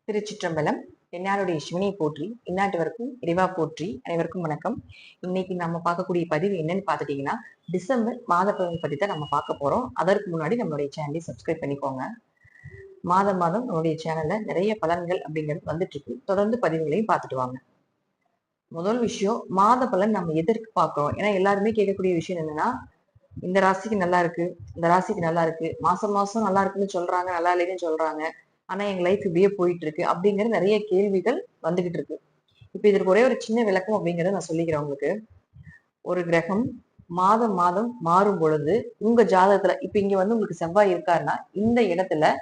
திருச்சிற்றம்பலம். என்னாருடைய சிவனை போற்றி, இந்நாட்டவருக்கும் இறைவா போற்றி. அனைவருக்கும் வணக்கம். இன்னைக்கு நம்ம பார்க்கக்கூடிய பதிவு என்னன்னு பார்த்துட்டீங்கன்னா, டிசம்பர் மாத பலன் பத்தி தான் நம்ம பார்க்க போறோம். அதற்கு முன்னாடி நம்மளுடைய சேனலை சப்ஸ்கிரைப் பண்ணிக்கோங்க. மாதம் நம்மளுடைய சேனல்ல நிறைய பலன்கள் அப்படிங்கிறது வந்துட்டு இருக்கு. தொடர்ந்து பதிவுகளையும் பார்த்துட்டு வாங்க. முதல் விஷயம், மாத பலன் நம்ம எதற்கு பார்க்கிறோம்? ஏன்னா எல்லாருமே கேட்கக்கூடிய விஷயம் என்னன்னா, இந்த ராசிக்கு நல்லா இருக்கு, இந்த ராசிக்கு நல்லா இருக்கு, மாசம் மாசம் நல்லா இருக்குன்னு சொல்றாங்க, நல்லா இல்லைன்னு சொல்றாங்க. ஆனா எங்க லைஃப் இப்படியே போயிட்டு இருக்கு அப்படிங்கிற நிறைய கேள்விகள் வந்துகிட்டு இருக்கு. இப்ப இதற்கு ஒரே ஒரு சின்ன விளக்கம் அப்படிங்கறத நான் சொல்லிக்கிறேன் உங்களுக்கு. ஒரு கிரகம் மாதம் மாறும் பொழுது உங்க ஜாதகத்துல இப்ப இங்க வந்து உங்களுக்கு செவ்வாய் இருக்காருன்னா இந்த இடத்துல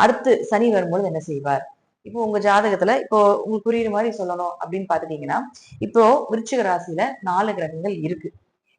அடுத்து சனி வரும்பொழுது என்ன செய்வார்? இப்போ உங்க ஜாதகத்துல இப்போ உங்களுக்கு புரியுற மாதிரி சொல்லணும் அப்படின்னு பாத்துட்டீங்கன்னா, இப்போ விருச்சிக ராசியில 4 கிரகங்கள் இருக்கு.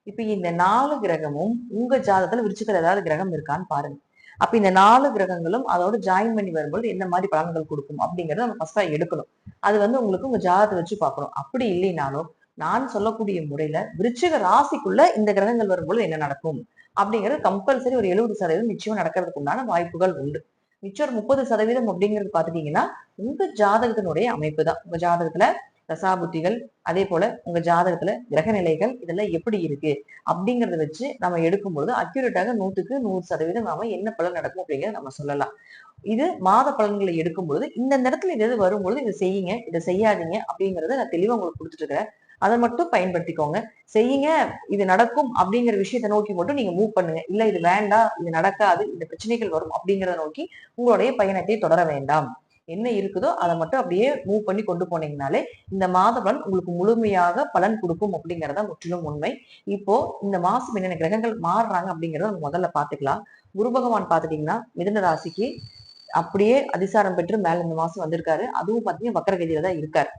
இப்ப இந்த 4 கிரகமும் உங்க ஜாதகத்துல விருச்சிகத்துல ஏதாவது கிரகம் இருக்கான்னு பாருங்க. அப்ப இந்த 4 கிரகங்களும் அதோட ஜாயின் பண்ணி வரும்போது என்ன மாதிரி பலன்கள் கொடுக்கும் அப்படிங்கறத நம்ம ஃபர்ஸ்டா எடுக்கணும். அது வந்து உங்களுக்கு உங்க ஜாதகத்தை வச்சு பார்க்கணும். அப்படி இல்லைனாலும் நான் சொல்லக்கூடிய முறையில விருச்சிக ராசிக்குள்ள இந்த கிரகங்கள் வரும்போது என்ன நடக்கும் அப்படிங்கிறது கம்பல்சரி ஒரு 70% நிச்சயம் நடக்கிறதுக்கு உண்டான வாய்ப்புகள் உண்டு. மிச்சம் 30% அப்படிங்கிறது பாத்துட்டீங்கன்னா உங்க ஜாதகத்தினுடைய அமைப்பு தான். உங்க ஜாதகத்துல தசாபுத்திகள், அதே போல உங்க ஜாதகத்துல கிரக நிலைகள் இதெல்லாம் எப்படி இருக்கு அப்படிங்கறத வச்சு நம்ம எடுக்கும்போது அக்யூரேட்டாக 100% நாம என்ன பலன் நடக்கும் அப்படிங்கறத நம்ம சொல்லலாம். இது மாத பலன்களை எடுக்கும்பொழுது இந்த இடத்துல இது வரும்பொழுது இதை செய்யுங்க, இதை செய்யாதீங்க அப்படிங்கறத நான் தெளிவா உங்களுக்கு கொடுத்துட்டு இருக்கிறேன். அதை மட்டும் பயன்படுத்திக்கோங்க. செய்யுங்க, இது நடக்கும் அப்படிங்கிற விஷயத்தை நோக்கி மட்டும் நீங்க மூவ் பண்ணுங்க. இல்ல இது வேண்டாம், இது நடக்காது, இந்த பிரச்சனைகள் வரும் அப்படிங்கிறத நோக்கி உங்களுடைய பயணத்தை தொடர வேண்டாம். என்ன இருக்குதோ அதை மட்டும் அப்படியே மூவ் பண்ணி கொண்டு போனீங்கனாலே இந்த மாத பலன் உங்களுக்கு முழுமையாக பலன் கொடுக்கும் அப்படிங்கறத முற்றிலும் உண்மை. இப்போ இந்த மாசம் என்னென்ன கிரகங்கள் மாறுறாங்க அப்படிங்கறத நம்ம முதல்ல பாத்துக்கலாம். குரு பகவான் பாத்துட்டீங்கன்னா மிதுன ராசிக்கு அப்படியே அதிசாரம் பெற்று மேல இந்த மாசம் வந்திருக்காரு. அதுவும் பாத்தீங்கன்னா வக்கரகதியில தான் இருக்காரு.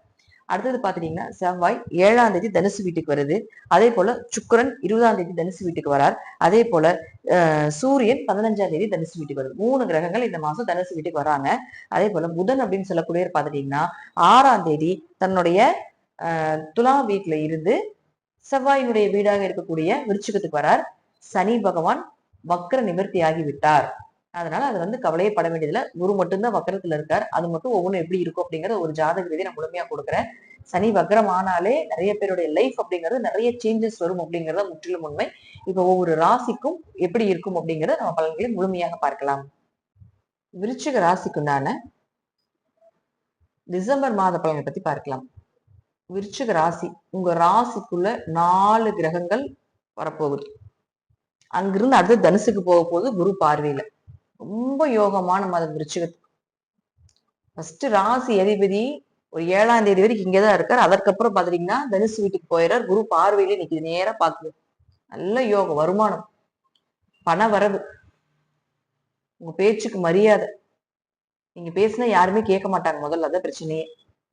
அடுத்தது பாத்துட்டீங்கன்னா செவ்வாய் 7ஆம் தேதி தனுசு வீட்டுக்கு வருது. அதே போல சுக்கிரன் 20ஆம் தேதி தனுசு வீட்டுக்கு வரார். அதே போல சூரியன் 15ஆம் தேதி தனுசு வீட்டுக்கு வருது. 3 கிரகங்கள் இந்த மாசம் தனுசு வீட்டுக்கு வராங்க. அதே போல புதன் அப்படின்னு சொல்லக்கூடிய பாத்துட்டீங்கன்னா 6ஆம் தேதி தன்னுடைய துலாம் வீட்டுல இருந்து செவ்வாயினுடைய வீடாக இருக்கக்கூடிய விருச்சிகத்துக்கு வரார். சனி பகவான் வக்ர நிவர்த்தி ஆகிவிட்டார். அதனால அது வந்து கவலையே பட வேண்டியதுல. குரு மட்டும்தான் வக்கரத்துல இருக்கார். அது மட்டும் ஒவ்வொன்றும் எப்படி இருக்கும் அப்படிங்கறத ஒரு ஜாதக ரீதியை நான் முழுமையா கொடுக்குறேன். சனி வக்ரம் ஆனாலே நிறைய பேருடைய லைஃப் அப்படிங்கிறது நிறைய சேஞ்சஸ் வரும் அப்படிங்கறத முற்றிலும் உண்மை. இப்ப ஒவ்வொரு ராசிக்கும் எப்படி இருக்கும் அப்படிங்கறத நம்ம பலன்களை முழுமையாக பார்க்கலாம். விருச்சிக ராசிக்குண்டான டிசம்பர் மாத பலனை பத்தி பார்க்கலாம். விருச்சிக ராசி, உங்க ராசிக்குள்ள 4 கிரகங்கள் வரப்போகுது. அங்கிருந்து அடுத்து தனுசுக்கு போக போகுது குரு பார்வையில. ரொம்ப யோகமான மாதம் விருச்சிகத்துக்கு. ஃபர்ஸ்ட் ராசி அதிபதி ஒரு 7ஆம் தேதி வரைக்கும் இங்கதான் இருக்காரு. அதற்கப்புறம் பாத்தீங்கன்னா தனுசு வீட்டுக்கு போயிடுறார். குரு பார்வையிலே நிக்குது, நேரா பாக்குது. நல்ல யோகம், வருமானம், பண வரவு, உங்க பேச்சுக்கு மரியாதை. நீங்க பேசினா யாருமே கேட்க மாட்டாங்க முதல்ல, அதான் பிரச்சனையே.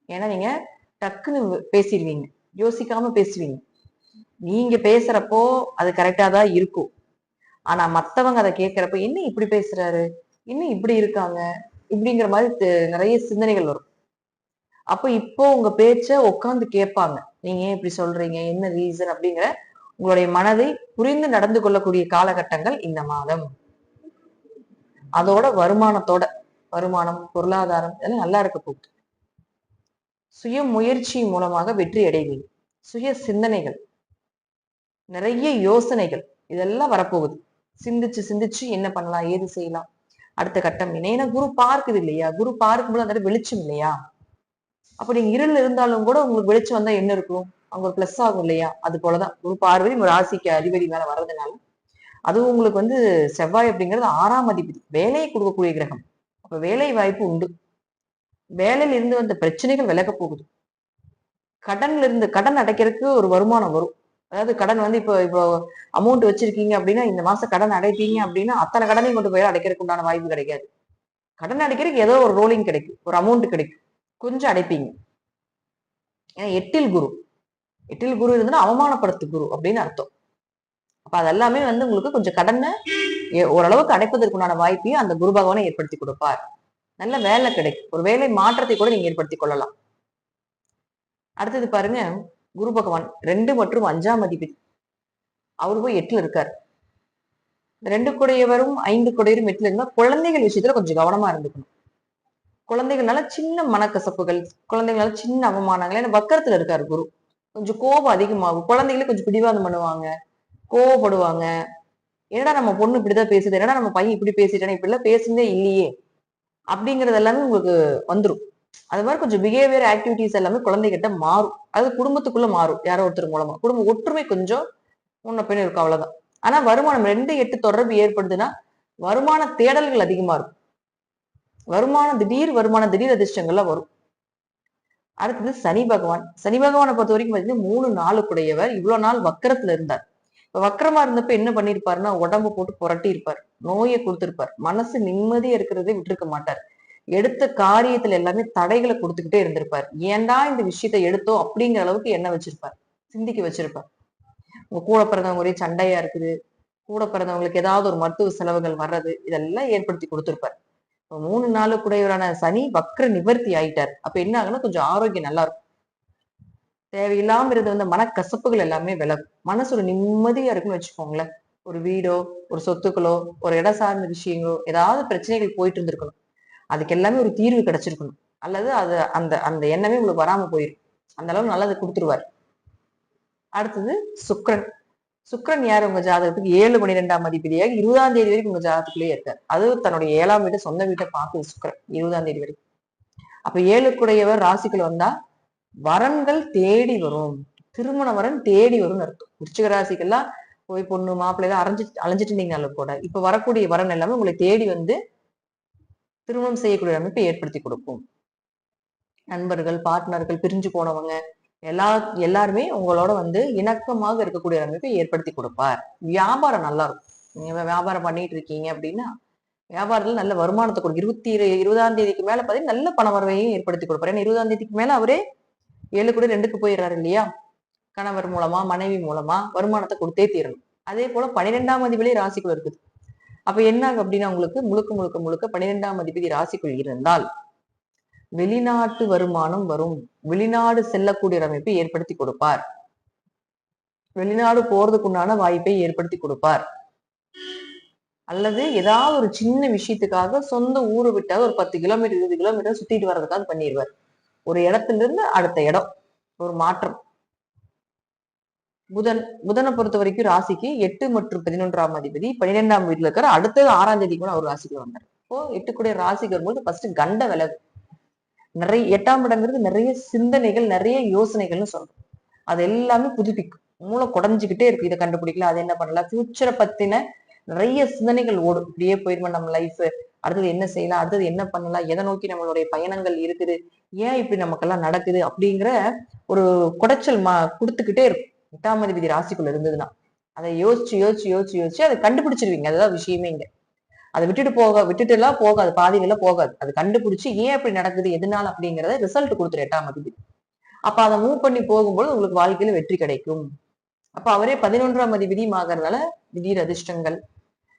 ஏன்னா நீங்க டக்குன்னு பேசிடுவீங்க, யோசிக்காம பேசுவீங்க. நீங்க பேசுறப்போ அது கரெக்டா தான் இருக்கும். ஆனா மத்தவங்க அதை கேட்கிறப்ப என்ன இப்படி பேசுறாரு, இன்னும் இப்படி இருக்காங்க இப்படிங்கிற மாதிரி நிறைய சிந்தனைகள் வரும். அப்ப இப்போ உங்க பேச்ச உட்கார்ந்து கேட்பாங்க. நீங்க ஏன் இப்படி சொல்றீங்க, என்ன ரீசன் அப்படிங்கிற உங்களுடைய மனதை புரிந்து நடந்து கொள்ளக்கூடிய காலகட்டங்கள் இந்த மாதம். அதோட வருமானம், பொருளாதாரம் இதெல்லாம் நல்லா இருக்க போகுது. சுய முயற்சி மூலமாக வெற்றி அடைவீங்க. சுய சிந்தனைகள், நிறைய யோசனைகள் இதெல்லாம் வரப்போகுது. சிந்திச்சு என்ன பண்ணலாம், ஏது செய்யலாம், அடுத்த கட்டம் என்ன. ஏன்னா குரு பார்க்குது இல்லையா, குரு பார்க்கும்போது அந்த வெளிச்சம் இல்லையா. அப்ப நீங்க இருள் இருந்தாலும் கூட உங்களுக்கு வெளிச்சம் வந்தா என்ன இருக்கும், அவங்க ஒரு பிளஸ் ஆகும் இல்லையா. அது போலதான் குரு பார்வை உங்க ராசிக்கு அதிபதி மேல வர்றதுனால, அதுவும் உங்களுக்கு வந்து செவ்வாய் அப்படிங்கிறது 6ஆம் அதிபதி, வேலையை கொடுக்கக்கூடிய கிரகம். அப்ப வேலை வாய்ப்பு உண்டு. வேலையில இருந்து வந்த பிரச்சனைகள் விலக போகுது. கடன் அடைக்கிறதுக்கு ஒரு வருமானம் வரும். அதாவது கடன் வந்து இப்போ அமௌண்ட் வச்சிருக்கீங்க அப்படின்னா இந்த மாசம் கடன் அடைப்பீங்க அப்படின்னா அத்தனை கடனையும் கொண்டு போய் அடைக்கிறதுக்கு உண்டான வாய்ப்பு கிடைக்காது. கடன் அடைக்கிறதுக்கு ஏதோ ஒரு ரோலிங் கிடைக்கும், ஒரு அமௌண்ட் கிடைக்கும், கொஞ்சம் அடைப்பீங்க. ஏன்னா எட்டில் குரு இருந்ததுன்னா அவமானப்படுத்து குரு அப்படின்னு அர்த்தம். அப்ப அதெல்லாமே வந்து உங்களுக்கு கொஞ்சம் கடனை ஓரளவுக்கு அடைப்பதற்குண்டான வாய்ப்பையும் அந்த குரு பகவானை ஏற்படுத்தி கொடுப்பார். நல்ல வேலை கிடைக்கும், ஒரு வேலை மாற்றத்தை கூட நீங்க ஏற்படுத்திக் கொள்ளலாம். அடுத்தது பாருங்க, குரு பகவான் 2 மற்றும் 5ஆம் அதிபதி, அவரு போய் 8ல இருக்காரு. 2 குடையவரும் 5 குடையரும் 8ல இருந்தா குழந்தைகள் விஷயத்துல கொஞ்சம் கவனமா இருந்துக்கணும். குழந்தைகள்னால சின்ன மனக்கசப்புகள், குழந்தைகளால சின்ன அவமானங்கள். ஏன்னா வக்கரத்துல இருக்காரு குரு. கொஞ்சம் கோபம் அதிகமாகும். குழந்தைகளே கொஞ்சம் பிடிவாதம் பண்ணுவாங்க, கோவப்படுவாங்க. என்னடா நம்ம பொண்ணு இப்படிதான் பேசுது, என்னடா நம்ம பையன் இப்படி பேசிட்டானே, இப்படி எல்லாம் பேசுனதே இல்லையே அப்படிங்கறது எல்லாமே உங்களுக்கு வந்துரும். அது மாதிரி கொஞ்சம் பிஹேவியர் ஆக்டிவிட்டிஸ் எல்லாமே குழந்தைகிட்ட மாறும். அது குடும்பத்துக்குள்ள மாறும், யாரோ ஒருத்தர் மூலமா. குடும்ப ஒற்றுமை கொஞ்சம் முன்ன பின்ன இருக்கும், அவ்வளவுதான். ஆனா வருமானம் 2-8 தொடர்பு ஏற்படுதுன்னா வருமான தேடல்கள் அதிகமா இருக்கும். வருமானம் திடீர் அதிர்ஷ்டங்கள்லாம் வரும். அடுத்தது சனி பகவான். சனி பகவானை பொறுத்த வரைக்கும் பாத்தீங்கன்னா 3-4 குடையவர். இவ்வளவு நாள் வக்கரத்துல இருந்தார். இப்ப வக்கரமா இருந்தப்ப என்ன பண்ணிருப்பாருன்னா உடம்பு போட்டு புரட்டி இருப்பார், நோயை கொடுத்திருப்பார், மனசு நிம்மதியா இருக்கிறதே விட்டுருக்க மாட்டார். எடுத்த காரியத்துல எல்லாமே தடைகளை கொடுத்துக்கிட்டே இருந்திருப்பார். ஏன்டா இந்த விஷயத்த எடுத்தோம் அப்படிங்கிற அளவுக்கு என்ன வச்சிருப்பார், சிந்திக்க வச்சிருப்பார். உங்க கூட பிறந்தவங்க ஒரே சண்டையா இருக்குது, கூட பிறந்தவங்களுக்கு ஏதாவது ஒரு மருத்துவ செலவுகள் வர்றது, இதெல்லாம் ஏற்படுத்தி கொடுத்திருப்பார். 3-4 குடையவரான சனி வக்ர நிவர்த்தி ஆயிட்டார். அப்ப என்ன ஆகுன்னா கொஞ்சம் ஆரோக்கியம் நல்லா இருக்கும். தேவையில்லாம இருந்த வந்து மனக்கசப்புகள் எல்லாமே விலகும். மனசு ஒரு நிம்மதியா இருக்குன்னு வச்சுக்கோங்களேன். ஒரு வீடோ, ஒரு சொத்துக்களோ, ஒரு இடம் சார்ந்த விஷயங்களோ, ஏதாவது பிரச்சனைகள் போயிட்டு இருந்திருக்கணும். அதுக்கு எல்லாமே ஒரு தீர்வு கிடைச்சிருக்கணும். அல்லது அது அந்த அந்த எண்ணமே உங்களுக்கு வராம போயிரும். அந்த அளவு நல்லது கொடுத்துருவார். அடுத்தது சுக்கிரன். சுக்கிரன் யார் உங்க ஜாதகத்துக்கு 7-12ஆம் அதிபதியாக 20ஆம் தேதி வரைக்கும் உங்க ஜாதகத்துக்குள்ளேயே இருக்காரு. அது தன்னுடைய 7ஆம் வீட்டை, சொந்த வீட்டை பார்க்குது சுக்கிரன் 20ஆம் தேதி வரைக்கும். அப்ப 7 ராசிக்குள்ள வந்தா வரன்கள் தேடி வரும். திருமண வரன் தேடி வரும்னு அர்த்தம். விருச்சிக ராசிக்கெல்லாம் போய் பொண்ணு மாப்பிள்ளை எல்லாம் அலைஞ்சிட்டு இருந்தீங்கனாலும் கூட இப்ப வரக்கூடிய வரன் எல்லாமே உங்களை தேடி வந்து திருமணம் செய்யக்கூடிய அமைப்பை ஏற்படுத்தி கொடுக்கும். நண்பர்கள், பார்ட்னர்கள், பிரிஞ்சு போனவங்க எல்லாருமே உங்களோட வந்து இணக்கமாக இருக்கக்கூடிய அமைப்பை ஏற்படுத்தி கொடுப்பார். வியாபாரம் நல்லா இருக்கும். நீங்க வியாபாரம் பண்ணிட்டு இருக்கீங்க அப்படின்னா வியாபாரத்துல நல்ல வருமானத்தை கொடுக்கும். 20ஆம் தேதிக்கு மேல பாத்தீங்கன்னா நல்ல பண வரவையும் ஏற்படுத்தி கொடுப்பாரு. ஏன்னா 20ஆம் தேதிக்கு மேல அவரே 7-2க்கு போயிடுறாரு இல்லையா? கணவர் மூலமா, மனைவி மூலமா வருமானத்தை கொடுத்தே தீரணும். அதே போல 12ஆம் அதிபதி ராசிக்குள்ள இருக்குது. அப்ப என்ன ஆகும் அப்படின்னா உங்களுக்கு முழுக்க முழுக்க முழுக்க 12ஆம் அதிபதி ராசிக்குள் இருந்தால் வெளிநாட்டு வருமானம் வரும். வெளிநாடு செல்லக்கூடிய அமைப்பை ஏற்படுத்தி கொடுப்பார். வெளிநாடு போறதுக்குண்டான வாய்ப்பை ஏற்படுத்தி கொடுப்பார். அல்லது ஏதாவது ஒரு சின்ன விஷயத்துக்காக சொந்த ஊரை விட்டாவது ஒரு 10 கிலோமீட்டர் 20 கிலோமீட்டர் சுத்திட்டு வர்றதுக்காக பண்ணிடுவார். ஒரு இடத்துல இருந்து அடுத்த இடம், ஒரு மாற்றம். புதனை பொறுத்த வரைக்கும் ராசிக்கு 8 மற்றும் 11ஆம் அதிபதி 12ஆம் வீட்டுல இருக்கிற அடுத்தது 6ஆம் தேதி கூட அவர் ராசிக்கு வந்தார். இப்போ 8 கூட ராசிக்கு வரும்போது ஃபர்ஸ்ட் கண்ட விலகு. நிறைய 8ஆம் இடங்கிறது நிறைய சிந்தனைகள், நிறைய யோசனைகள்னு சொல்றோம். அது எல்லாமே புதுப்பிக்கும். மூளை குறைஞ்சுக்கிட்டே இருக்கு. இதை கண்டுபிடிக்கல, அது என்ன பண்ணலாம், ஃபியூச்சரை பத்தின நிறைய சிந்தனைகள் ஓடும். இப்படியே போயிருமா நம்ம லைஃப், அடுத்தது என்ன செய்யலாம், அடுத்தது என்ன பண்ணலாம், எதை நோக்கி நம்மளுடைய பயணங்கள் இருக்குது, ஏன் இப்படி நமக்கெல்லாம் நடக்குது அப்படிங்கிற ஒரு குடைச்சல் கொடுத்துக்கிட்டே இருக்கும். 8ஆம் அதிபதி ராசிக்குள்ள இருந்ததுன்னா அதை யோசிச்சு யோசிச்சு யோசிச்சு யோசிச்சு அதை கண்டுபிடிச்சிருவீங்க. அதுதான் விஷயமே இங்க. அதை விட்டுட்டு எல்லாம் போகாது, பாதியில போகாது. அது கண்டுபிடிச்சு ஏன் அப்படி நடக்குது, எதனால அப்படிங்கறத ரிசல்ட் கொடுத்துரு 8ஆம் அதிபதி. அப்ப அதை மூவ் பண்ணி போகும்போது உங்களுக்கு வாழ்க்கையில வெற்றி கிடைக்கும். அப்ப அவரே 11ஆம் அதிபதியும் ஆகிறதுனால திடீர் அதிர்ஷ்டங்கள்,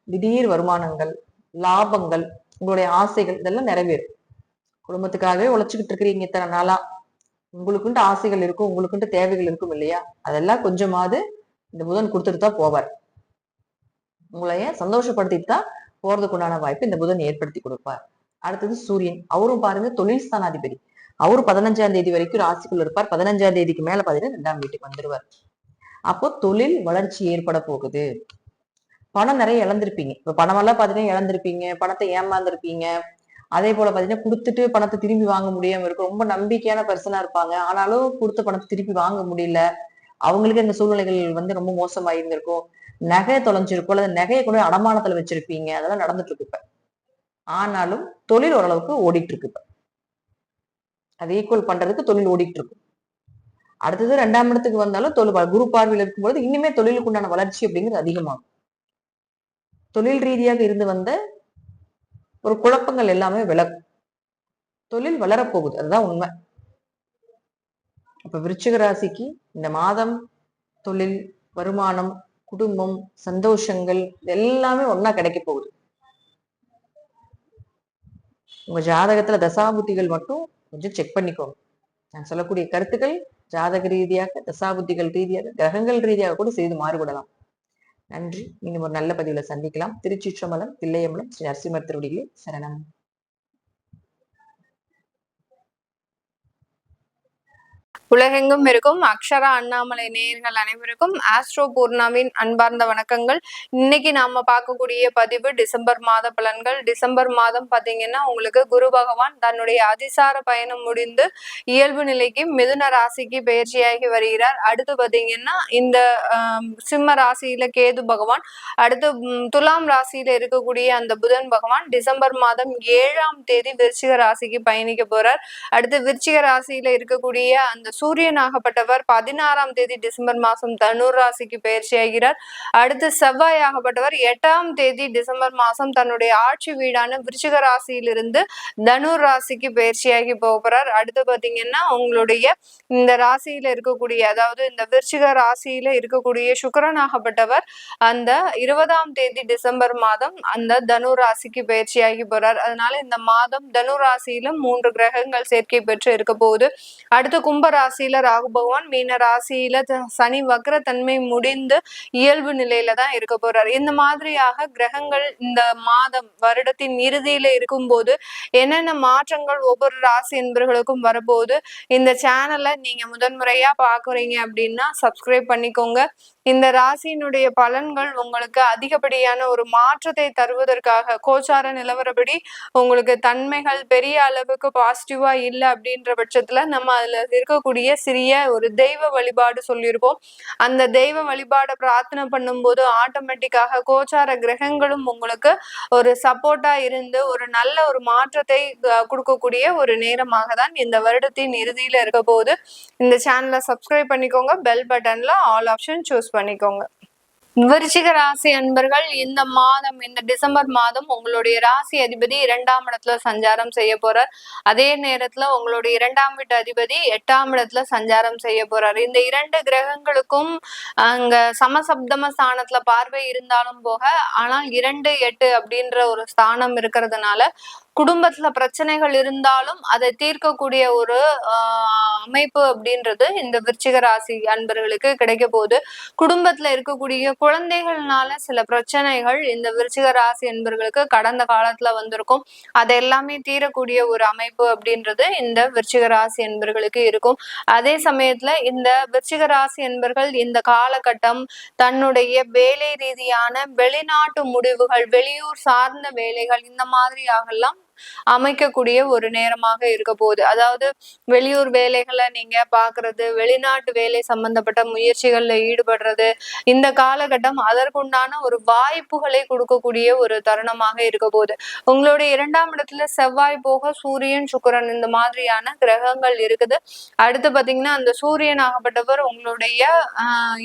திடீர் வருமானங்கள், லாபங்கள், உங்களுடைய ஆசைகள் இதெல்லாம் நிறைவேறும். குடும்பத்துக்காகவே உழைச்சுக்கிட்டு இருக்கிறீங்க இத்தனை நாளா, உங்களுக்குன்ட்டு ஆசைகள் இருக்கும், உங்களுக்குன்ட்டு தேவைகள் இருக்கும் இல்லையா? அதெல்லாம் கொஞ்சமாவது இந்த புதன் கொடுத்துட்டு தான் போவார். உங்களைய சந்தோஷப்படுத்திட்டு தான் போறதுக்கு உண்டான வாய்ப்பு இந்த புதன் ஏற்படுத்தி கொடுப்பார். அடுத்தது சூரியன். அவரும் பாருங்க தொழில் ஸ்தானாதிபதி. அவரு 15ஆம் தேதி வரைக்கும் ராசிக்குள்ள இருப்பார். 15ஆம் தேதிக்கு மேல பாத்தீங்கன்னா 2ஆம் வீட்டுக்கு வந்துருவார். அப்போ தொழில் வளர்ச்சி ஏற்பட போகுது. பணம் நிறைய இழந்திருப்பீங்க. இப்ப பணம் எல்லாம் பாத்தீங்கன்னா இழந்திருப்பீங்க, பணத்தை ஏமாந்திருப்பீங்க. அதே போல பாத்தீங்கன்னா கொடுத்துட்டு பணத்தை திரும்பி வாங்க முடியாம இருக்கும். ரொம்ப நம்பிக்கையான பர்சனா இருப்பாங்க, ஆனாலும் கொடுத்த பணத்தை திருப்பி வாங்க முடியல. அவங்களுக்கு இந்த சூழ்நிலைகள் வந்து ரொம்ப மோசமா இருந்திருக்கும். நகை தொலைஞ்சிருக்கும், அல்லது நகையை கொண்டு அடமானத்துல வச்சிருப்பீங்க. அதெல்லாம் நடந்துட்டு இருக்கு இப்ப. ஆனாலும் தொழில் ஓரளவுக்கு ஓடிட்டு இருக்கு இப்ப. அதை ஈக்குவல் பண்றதுக்கு தொழில் ஓடிட்டு இருக்கு. அடுத்தது 2ஆம் இடத்துக்கு வந்தாலும் குரு பார்வையில் இருக்கும்போது இன்னுமே தொழிலுக்கு உண்டான வளர்ச்சி அப்படிங்கிறது அதிகமாகும். தொழில் ரீதியாக இருந்து வந்த ஒரு குழப்பங்கள் எல்லாமே விலகும். தொழில் வளரப்போகுது, அதுதான் உண்மை. அப்ப விருச்சிக ராசிக்கு இந்த மாதம் தொழில், வருமானம், குடும்பம், சந்தோஷங்கள் எல்லாமே ஒன்னா கிடைக்க போகுது. உங்க ஜாதகத்துல தசாபுத்திகள் மட்டும் கொஞ்சம் செக் பண்ணிக்கோங்க. நான் சொல்லக்கூடிய கருத்துக்கள் ஜாதக ரீதியாக, தசாபுத்திகள் ரீதியாக, கிரகங்கள் ரீதியாக கூட செய்து மாறுபடலாம். நன்றி. இன்னும் ஒரு நல்ல பதிவுல சந்திக்கலாம். திருச்சிற்றம்பலம், தில்லையம்பலம், ஸ்ரீ நரசிம்மர் திருவடிகளே சரணம். உலகெங்கும் இருக்கும் அக்ஷரா அண்ணாமலை நேயர்கள் அனைவருக்கும் ஆஸ்ட்ரோ பூர்ணாவின் அன்பார்ந்த வணக்கங்கள். இன்னைக்கு நாம பார்க்கக்கூடிய பதிவு டிசம்பர் மாத பலன்கள். டிசம்பர் மாதம் பாத்தீங்கன்னா உங்களுக்கு குரு பகவான் தன்னுடைய அதிசார பயணம் முடிந்து இயல்பு நிலைக்கு மிதுன ராசிக்கு பயிற்சியாகி வருகிறார். அடுத்து பாத்தீங்கன்னா இந்த சிம்ம ராசியில கேது பகவான், அடுத்து துலாம் ராசியில இருக்கக்கூடிய அந்த புதன் பகவான் டிசம்பர் மாதம் 7ஆம் தேதி விருச்சிக ராசிக்கு பயணிக்க போறார். அடுத்து விருச்சிக ராசியில இருக்கக்கூடிய அந்த சூரியனாகப்பட்டவர் 16ஆம் தேதி டிசம்பர் மாதம் தனுர் ராசிக்கு பயிற்சியாகிறார். அடுத்து செவ்வாய் ஆகப்பட்டவர் 8ஆம் தேதி டிசம்பர் மாதம் தன்னுடைய ஆட்சி வீடான விருச்சிக ராசியிலிருந்து தனுர் ராசிக்கு பயிற்சியாகி போகிறார். அடுத்து பாத்தீங்கன்னா உங்களுடைய இந்த ராசியில இருக்கக்கூடிய, அதாவது இந்த விருச்சிக ராசியில இருக்கக்கூடிய சுக்கிரனாகப்பட்டவர் அந்த 20ஆம் தேதி டிசம்பர் மாதம் அந்த தனுர் ராசிக்கு பயிற்சியாகி போறார். அதனால இந்த மாதம் தனுர் ராசியிலும் 3 கிரகங்கள் சேர்க்கை பெற்று இருக்க போகுது. அடுத்து கும்ப ராசியில ராகு பகவான், மீன ராசியில சனி வக்ரத்தன்மை முடிந்து இயல்பு நிலையில தான் இருக்க போறார். இந்த மாதிரியாக கிரகங்கள் இந்த மாதம் வருடத்தின் இறுதியில இருக்கும் போது என்னென்ன மாற்றங்கள் ஒவ்வொரு ராசி என்பவர்களுக்கும் வரப்போகுது. இந்த சேனலை நீங்க முதன்முறையா பாக்குறீங்க அப்படின்னா சப்ஸ்கிரைப் பண்ணிக்கோங்க. இந்த ராசியினுடைய பலன்கள் உங்களுக்கு அதிகப்படியான ஒரு மாற்றத்தை தருவதற்காக கோச்சார நிலவரப்படி உங்களுக்கு தன்மைகள் பெரிய அளவுக்கு பாசிட்டிவா இல்லை அப்படின்ற பட்சத்துல நம்ம அதுல இருக்கக்கூடிய சிறிய ஒரு தெய்வ வழிபாடு சொல்லியிருப்போம். அந்த தெய்வ வழிபாடை பிரார்த்தனை பண்ணும்போது ஆட்டோமேட்டிக்காக கோச்சார கிரகங்களும் உங்களுக்கு ஒரு சப்போர்ட்டா இருந்து ஒரு நல்ல ஒரு மாற்றத்தை கொடுக்கக்கூடிய ஒரு நேரமாக தான் இந்த வருடத்தின் இறுதியில இருக்க போது. இந்த சேனலை சப்ஸ்கிரைப் பண்ணிக்கோங்க, பெல் பட்டன்ல ஆல் ஆப்ஷன் சூஸ் பண்ணிக்கோங்க. விருச்சிக ராசி அன்பர்கள், இந்த மாதம் இந்த டிசம்பர் மாதம் உங்களுடைய ராசி அதிபதி 2ஆம் இடத்துல சஞ்சாரம் செய்ய போறார். அதே நேரத்துல உங்களுடைய 2ஆம் வீட்டு அதிபதி 8ஆம் இடத்துல சஞ்சாரம் செய்ய போறார். இந்த 2 கிரகங்களுக்கும் அங்க சமசப்தம ஸ்தானத்துல பார்வை இருந்தாலும் போக, ஆனால் 2, 8 அப்படின்ற ஒரு ஸ்தானம் இருக்கிறதுனால குடும்பத்துல பிரச்சனைகள் இருந்தாலும் அதை தீர்க்கக்கூடிய ஒரு அமைப்பு அப்படின்றது இந்த விருச்சிக ராசி அன்பர்களுக்கு கிடைக்க போகுது. குடும்பத்துல இருக்கக்கூடிய குழந்தைகள்னால சில பிரச்சனைகள் இந்த விருச்சிக ராசி என்பவர்களுக்கு கடந்த காலத்துல வந்திருக்கும். அது எல்லாமே தீரக்கூடிய ஒரு அமைப்பு அப்படின்றது இந்த விருச்சிக ராசி என்பவர்களுக்கு இருக்கும். அதே சமயத்துல இந்த விருச்சிக ராசி என்பவர்கள் இந்த காலகட்டம் தன்னுடைய வேலை ரீதியான வெளிநாட்டு முடிவுகள், வெளியூர் சார்ந்த வேலைகள் இந்த மாதிரியாகலாம் அமைக்கக்கூடிய ஒரு நேரமாக இருக்க போகுது. அதாவது வெளியூர் வேலைகளை நீங்க பாக்குறது, வெளிநாட்டு வேலை சம்பந்தப்பட்ட முயற்சிகள்ல ஈடுபடுறது, இந்த காலகட்டம் அதற்குண்டான ஒரு வாய்ப்புகளை கொடுக்கக்கூடிய ஒரு தருணமாக இருக்க போகுது. உங்களுடைய 2ஆம் இடத்துல செவ்வாய் போக சூரியன், சுக்கிரன் இந்த மாதிரியான கிரகங்கள் இருக்குது. அடுத்து பாத்தீங்கன்னா அந்த சூரியன் ஆகப்பட்டவர் உங்களுடைய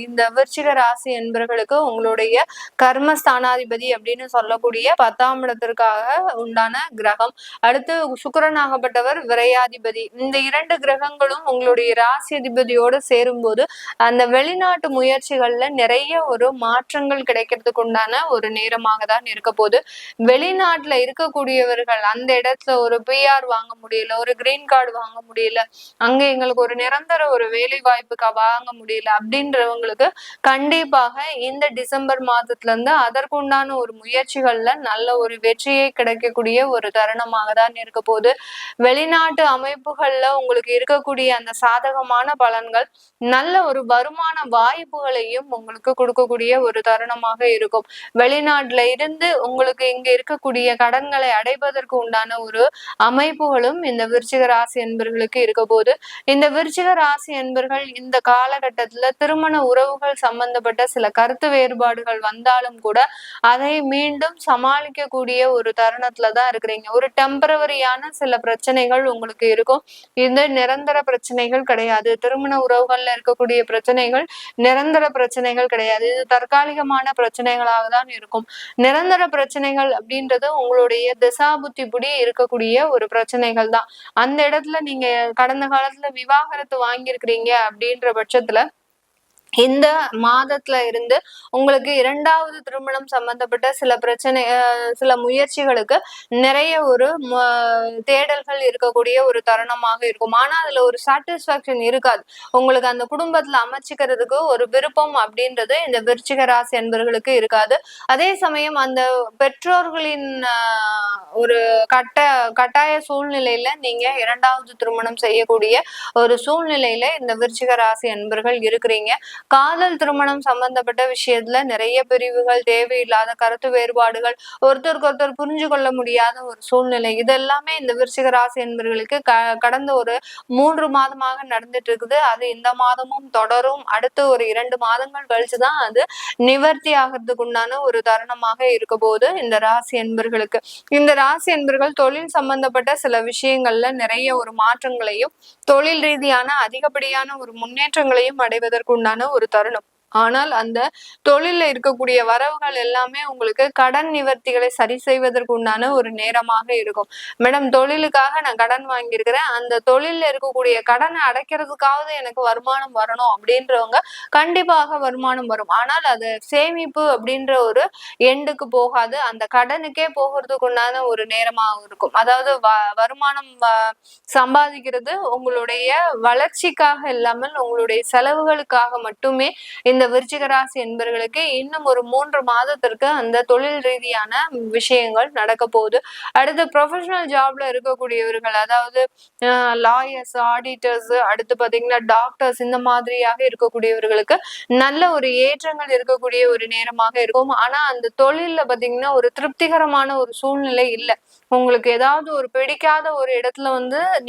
இந்த விருச்சிக ராசி என்பவர்களுக்கு உங்களுடைய கர்மஸ்தானாதிபதி அப்படின்னு சொல்லக்கூடிய 10ஆம் இடத்திற்காக உண்டான கிரகம். அடுத்து சுக்கிரனாகப்பட்டவர் விரையாதிபதி. இந்த 2 கிரகங்களும் உங்களுடைய ராசி அதிபதியோடு சேரும் போது அந்த வெளிநாட்டு முயற்சிகள்ல நிறைய ஒரு மாற்றங்கள் கிடைக்கிறதுக்கு உண்டான ஒரு நேரமாக தான் இருக்க போகுது. வெளிநாட்டுல இருக்கக்கூடியவர்கள் அந்த இடத்துல ஒரு PR வாங்க முடியல, ஒரு கிரீன் கார்டு வாங்க முடியல, அங்க எங்களுக்கு ஒரு நிரந்தர ஒரு வேலை வாய்ப்புக்கு வாங்க முடியல அப்படின்றவங்களுக்கு கண்டிப்பாக இந்த டிசம்பர் மாதத்துல இருந்து அதற்குண்டான ஒரு முயற்சிகள்ல நல்ல ஒரு வெற்றியை கிடைக்கக்கூடிய ஒரு தருணமாக தான் இருக்க போகுது. வெளிநாட்டு அமைப்புகள்ல உங்களுக்கு இருக்கக்கூடிய அந்த சாதகமான பலன்கள் நல்ல ஒரு வருமான வாய்ப்புகளையும் உங்களுக்கு கொடுக்கக்கூடிய ஒரு தருணமாக இருக்கும். வெளிநாட்டுல இருந்து உங்களுக்கு இங்க இருக்கக்கூடிய கடன்களை அடைப்பதற்கு உண்டான ஒரு அமைப்புகளும் இந்த விருச்சிக ராசி என்பர்களுக்கு இருக்க போது. இந்த விருச்சிக ராசி என்பர்கள் இந்த காலகட்டத்துல திருமண உறவுகள் சம்பந்தப்பட்ட சில கருத்து வேறுபாடுகள் வந்தாலும் கூட அதை மீண்டும் சமாளிக்கக்கூடிய ஒரு தருணத்துலதான் இருக்கிறீங்க. ஒரு டெம்பரவரியான சில பிரச்சனைகள் உங்களுக்கு இருக்கும். இது நிரந்தர பிரச்சனைகள் கிடையாது. திருமண உறவுகள்ல இருக்கக்கூடிய பிரச்சனைகள் நிரந்தர பிரச்சனைகள் கிடையாது. இது தற்காலிகமான பிரச்சனைகளாக தான் இருக்கும். நிரந்தர பிரச்சனைகள் அப்படின்றது உங்களுடைய திசாபுத்திபடி இருக்கக்கூடிய ஒரு பிரச்சனைகள் தான். அந்த இடத்துல நீங்க கடந்த காலத்துல விவாகரத்து வாங்கியிருக்கிறீங்க அப்படின்ற பட்சத்துல இந்த மாதத்துல இருந்து உங்களுக்கு இரண்டாவது திருமணம் சம்பந்தப்பட்ட சில பிரச்சனை சில முயற்சிகளுக்கு நிறைய ஒரு தேடல்கள் இருக்கக்கூடிய ஒரு தருணமாக இருக்கும். ஆனா அதுல ஒரு சாட்டிஸ்பாக்சன் இருக்காது. உங்களுக்கு அந்த குடும்பத்துல அமைச்சுக்கிறதுக்கு ஒரு விருப்பம் அப்படின்றது இந்த விருச்சிக ராசி அன்பர்களுக்கு இருக்காது. அதே சமயம் அந்த பெற்றோர்களின் ஒரு கட்டாய சூழ்நிலையில நீங்க இரண்டாவது திருமணம் செய்யக்கூடிய ஒரு சூழ்நிலையில இந்த விருச்சிக ராசி அன்பர்கள் இருக்கிறீங்க. காதல் திருமணம் சம்பந்தப்பட்ட விஷயத்துல நிறைய பிரிவுகள், தேவையில்லாத கருத்து வேறுபாடுகள், ஒருத்தருக்கு ஒருத்தர் புரிஞ்சு கொள்ள முடியாத ஒரு சூழ்நிலை, இதெல்லாமே இந்த விருச்சிக ராசி என்பவர்களுக்கு கடந்த ஒரு 3 மாதமாக நடந்துட்டு இருக்குது. அது இந்த மாதமும் தொடரும். அடுத்து ஒரு 2 மாதங்கள் கழிச்சுதான் அது நிவர்த்தி ஆகிறதுக்கு உண்டான ஒரு தருணமாக இருக்க போது இந்த ராசி என்பர்களுக்கு. இந்த ராசி என்பர்கள் தொழில் சம்பந்தப்பட்ட சில விஷயங்கள்ல நிறைய ஒரு மாற்றங்களையும், தொழில் ரீதியான அதிகப்படியான ஒரு முன்னேற்றங்களையும் அடைவதற்கு உண்டான ஒரு தருணம். ஆனால் அந்த தொழில இருக்கக்கூடிய வரவுகள் எல்லாமே உங்களுக்கு கடன் நிவர்த்திகளை சரி செய்வதற்கு உண்டான ஒரு நேரமாக இருக்கும். மேடம், தொழிலுக்காக நான் கடன் வாங்கியிருக்கிறேன், அந்த தொழில இருக்கக்கூடிய கடனை அடைக்கிறதுக்காவது எனக்கு வருமானம் வரணும் அப்படின்றவங்க கண்டிப்பாக வருமானம் வரும். ஆனால் அது சேமிப்பு அப்படின்ற ஒரு எண்டுக்கு போகாது, அந்த கடனுக்கே போகிறதுக்கு உண்டான ஒரு நேரமாக இருக்கும். அதாவது வருமானம் சம்பாதிக்கிறது உங்களுடைய வளர்ச்சிக்காக இல்லாமல் உங்களுடைய செலவுகளுக்காக மட்டுமே இந்த விருச்சிக ராசி என்பவர்களுக்கு இன்னும் ஒரு 3 மாதத்திற்கு அந்த தொழில் ரீதியான விஷயங்கள் நடக்க போகுது. அடுத்து ப்ரொஃபஷனல் ஜாப்ல இருக்கக்கூடியவர்கள், அதாவது லாயர்ஸ், ஆடிட்டர்ஸ், அடுத்து பாத்தீங்கன்னா டாக்டர்ஸ், இந்த மாதிரியாக இருக்கக்கூடியவர்களுக்கு நல்ல ஒரு ஏற்றங்கள் இருக்கக்கூடிய ஒரு நேரமாக இருக்கும். ஆனா அந்த தொழில்ல பாத்தீங்கன்னா ஒரு திருப்திகரமான ஒரு சூழ்நிலை இல்லை. உங்களுக்கு ஏதாவது ஒரு பிடிக்காத ஒரு இடத்துல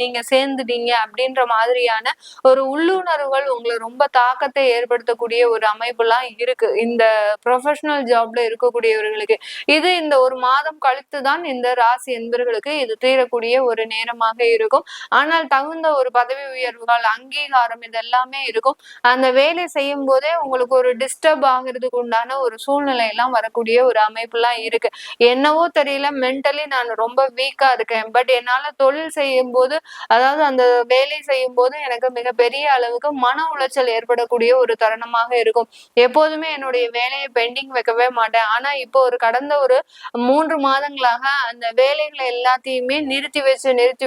நீங்க சேர்ந்துட்டீங்க அப்படின்ற மாதிரியான ஒரு உள்ளுணர்வுகள் உங்களை ரொம்ப தாக்கத்தை ஏற்படுத்தக்கூடிய ஒரு அமைப்புலாம் இருக்கு இந்த ப்ரொஃபஷனல் ஜாப்ல இருக்கக்கூடியவர்களுக்கு. இது இந்த ஒரு மாதம் கழித்துதான் இந்த ராசி என்பவர்களுக்கு இது தீரக்கூடிய ஒரு நேரமாக இருக்கும். ஆனால் தகுந்த ஒரு பதவி உயர்வுகள், அங்கீகாரம், இதெல்லாமே இருக்கும். அந்த வேலை செய்யும் போதே உங்களுக்கு ஒரு டிஸ்டர்ப் ஆகிறதுக்கு உண்டான ஒரு சூழ்நிலை எல்லாம் வரக்கூடிய ஒரு அமைப்புலாம் இருக்கு. என்னவோ தெரியல, மென்டலி நான் ரொம்ப வீக்கா இருக்கேன், பட் என்னால தொழில் செய்யும் போது, அதாவது அந்த வேலை செய்யும் போது எனக்கு மிகப்பெரிய அளவுக்கு மன உளைச்சல் ஏற்படக்கூடிய ஒரு தருணமாக இருக்கும். எப்போதுமே என்னுடைய வேலையை பெண்டிங் வைக்கவே மாட்டேன். ஆனா இப்போ ஒரு கடந்த ஒரு 3 மாதங்களாக அந்த வேலைகளை எல்லாத்தையுமே நிறுத்தி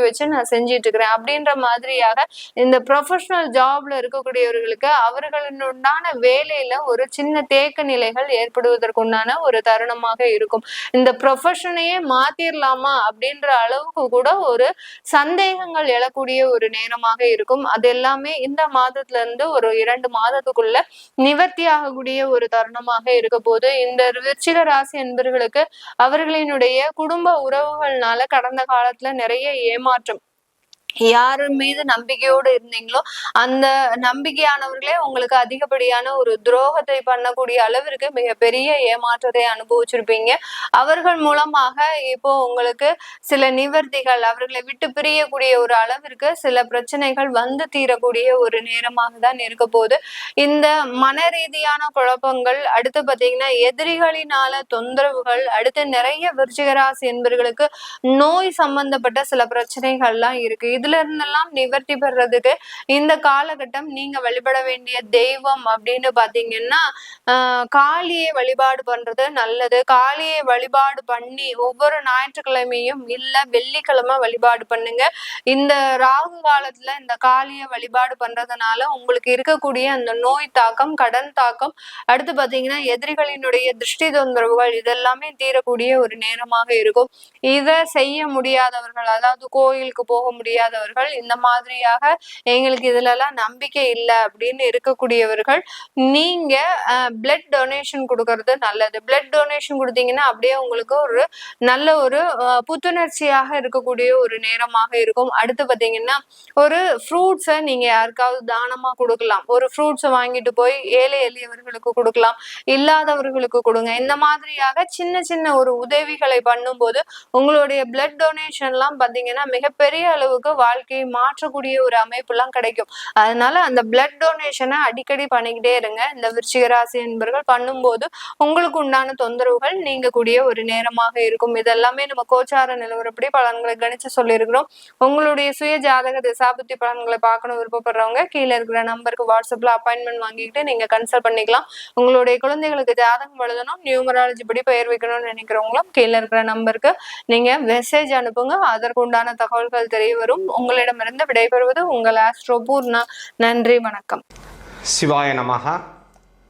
வச்சு நான் செஞ்சிட்டு இருக்கிறேன் அப்படின்ற மாதிரியாக இந்த ப்ரொஃபஷனல் ஜாப்ல இருக்கக்கூடியவர்களுக்கு அவர்களுடைய வேலையில ஒரு சின்ன தேக்க நிலைகள் ஏற்படுவதற்குண்டான ஒரு தருணமாக இருக்கும். இந்த ப்ரொஃபஷனையே மாத்திரலாமா அப்படின்ற அளவுக்கு கூட ஒரு சந்தேகங்கள் எழக்கூடிய ஒரு நேரமாக இருக்கும். அது எல்லாமே இந்த மாதத்துல இருந்து ஒரு 2 மாதத்துக்குள்ள நிவர்த்தி ஆகக்கூடிய ஒரு தருணமாக இருக்க போது இந்த விருச்சிக ராசி என்பவர்களுக்கு அவர்களினுடைய குடும்ப உறவுகள்னால கடந்த காலத்துல நிறைய ஏமாற்றம், யாரு மீது நம்பிக்கையோடு இருந்தீங்களோ அந்த நம்பிக்கையானவர்களே உங்களுக்கு அதிகப்படியான ஒரு துரோகத்தை பண்ணக்கூடிய அளவிற்கு மிகப்பெரிய ஏமாற்றத்தை அனுபவிச்சிருப்பீங்க. அவர்கள் மூலமாக இப்போ உங்களுக்கு சில நிவர்த்திகள், அவர்களை விட்டு பிரியக்கூடிய ஒரு அளவிற்கு சில பிரச்சனைகள் தீரக்கூடிய ஒரு நேரமாக தான் இருக்க போகுது. இந்த மன ரீதியான குழப்பங்கள், அடுத்து பாத்தீங்கன்னா எதிரிகளினால தொந்தரவுகள், அடுத்து நிறைய விருச்சிகராசி என்பவர்களுக்கு நோய் சம்பந்தப்பட்ட சில பிரச்சனைகள்லாம் இருக்கு. இதுல இருந்தெல்லாம் நிவர்த்தி பெறதுக்கு இந்த காலகட்டம் நீங்க வழிபட வேண்டிய தெய்வம் அப்படின்னு பாத்தீங்கன்னா காளியை வழிபாடு பண்றது நல்லது. காளியை வழிபாடு பண்ணி ஒவ்வொரு ஞாயிற்றுக்கிழமையும் இல்ல வெள்ளிக்கிழமை வழிபாடு பண்ணுங்க. இந்த ராகு காலத்துல இந்த காளியை வழிபாடு பண்றதுனால உங்களுக்கு இருக்கக்கூடிய அந்த நோய் தாக்கம், கடன் தாக்கம், அடுத்து பாத்தீங்கன்னா எதிரிகளினுடைய திருஷ்டி தொந்தரவுகள், இதெல்லாமே தீரக்கூடிய ஒரு நேரமாக இருக்கும். இதை செய்ய முடியாதவர்கள், அதாவது கோயிலுக்கு போக முடியாதவர்கள், இந்த மாதிரியாக எங்களுக்கு இதுல எல்லாம் நம்பிக்கை இல்லை அப்படின்னு இருக்கக்கூடியவர்கள் நீங்க பிளட் டொனேஷன் கொடுக்கறது நல்லது. பிளட் டொனேஷன் கொடுத்தீங்கன்னா அப்படியே உங்களுக்கு ஒரு நல்ல ஒரு புத்துணர்ச்சியாக இருக்கக்கூடிய ஒரு நேரமாக இருக்கும். அடுத்து பாத்தீங்கன்னா ஒரு ஃப்ரூட்ஸை நீங்க யாருக்காவது தானமா கொடுக்கலாம். ஒரு ஃப்ரூட்ஸை வாங்கிட்டு போய் ஏழை எளியவர்களுக்கு கொடுக்கலாம், இல்லாதவர்களுக்கு கொடுங்க. இந்த மாதிரியாக சின்ன சின்ன ஒரு உதவிகளை பண்ணும்போது உங்களுடைய பிளட் டொனேஷன் எல்லாம் பாத்தீங்கன்னா மிகப்பெரிய அளவுக்கு வாழ்க்கையை மாற்றக்கூடிய ஒரு அமைப்பு எல்லாம் கிடைக்கும். அதனால அந்த பிளட் டொனேஷனை அடிக்கடி பண்ணிக்கிட்டே இருங்க. இந்த விருச்சிக ராசி என்பர்கள் பண்ணும்போது உங்களுக்கு உண்டான தொந்தரவுகள் நீங்கக்கூடிய ஒரு நேரமாக இருக்கும். இதெல்லாமே நம்ம கோச்சார நிலவரப்படி பலன்களை கணிச்சு சொல்லியிருக்கிறோம். உங்களுடைய சுய ஜாதக திசாபுத்தி பலன்களை பார்க்கணும் விருப்பப்படுறவங்க கீழே இருக்கிற நம்பருக்கு வாட்ஸ்அப்ல அப்பாயின்மெண்ட் வாங்கிக்கிட்டு நீங்க கன்சல்ட் பண்ணிக்கலாம். உங்களுடைய குழந்தைகளுக்கு ஜாதகம் எழுதணும், நியூமராலஜி படி பெயர் வைக்கணும்னு நினைக்கிறவங்களும் கீழே இருக்கிற நம்பருக்கு நீங்க மெசேஜ் அனுப்புங்க. அதற்கு உண்டான தகவல்கள் தெரிய வரும். உங்களிடமிருந்து விடைபெறுவது உங்கள் ஆஸ்ட்ரோ பூர்ணா. நன்றி, வணக்கம். சிவாய நமஹ.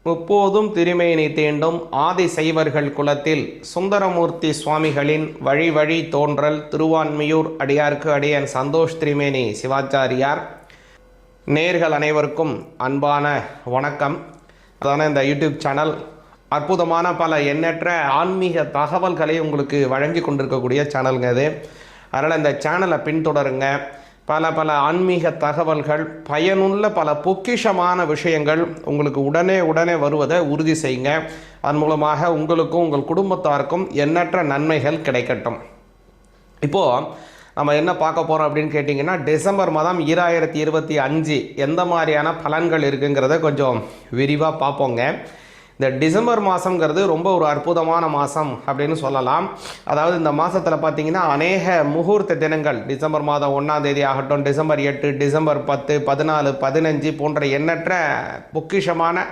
முப்போதும் திருமேனி தீண்டும் ஆதி சைவர்கள் குலத்தில் சுந்தரமூர்த்தி சுவாமிகளின் வழி வழி தோன்றல் திருவான்மியூர் அடியார்க்கு அடியன் சந்தோஷ் திருமேனி சிவாச்சாரியார். நேர்கள் அனைவருக்கும் அன்பான வணக்கம். அதான இந்த யூடியூப் சேனல் அற்புதமான பல எண்ணற்ற ஆன்மீக தகவல்களை உங்களுக்கு வழங்கி கொண்டிருக்கக்கூடிய சேனலுங்க இது. அதனால் இந்த சேனலை பின்தொடருங்க. பல ஆன்மீக தகவல்கள், பயனுள்ள பல பொக்கிஷமான விஷயங்கள் உங்களுக்கு உடனே வருவதை உறுதி செய்யுங்க. அதன் மூலமாக உங்களுக்கும் உங்கள் குடும்பத்தாருக்கும் எண்ணற்ற நன்மைகள் கிடைக்கட்டும். இப்போது நம்ம என்ன பார்க்க போகிறோம் அப்படின்னு கேட்டிங்கன்னா, டிசம்பர் மாதம் 2025 எந்த மாதிரியான பலன்கள் இருக்குங்கிறத கொஞ்சம் விரிவாக பார்ப்போங்க. இந்த டிசம்பர் மாதங்கிறது ரொம்ப ஒரு அற்புதமான மாதம் அப்படின்னு சொல்லலாம். அதாவது இந்த மாதத்தில் பார்த்திங்கன்னா அநேக முகூர்த்த தினங்கள், டிசம்பர் மாதம் 1ஆம் தேதி ஆகட்டும், டிசம்பர் 8, டிசம்பர் 10, 14, 15 போன்ற எண்ணற்ற பொக்கிஷமான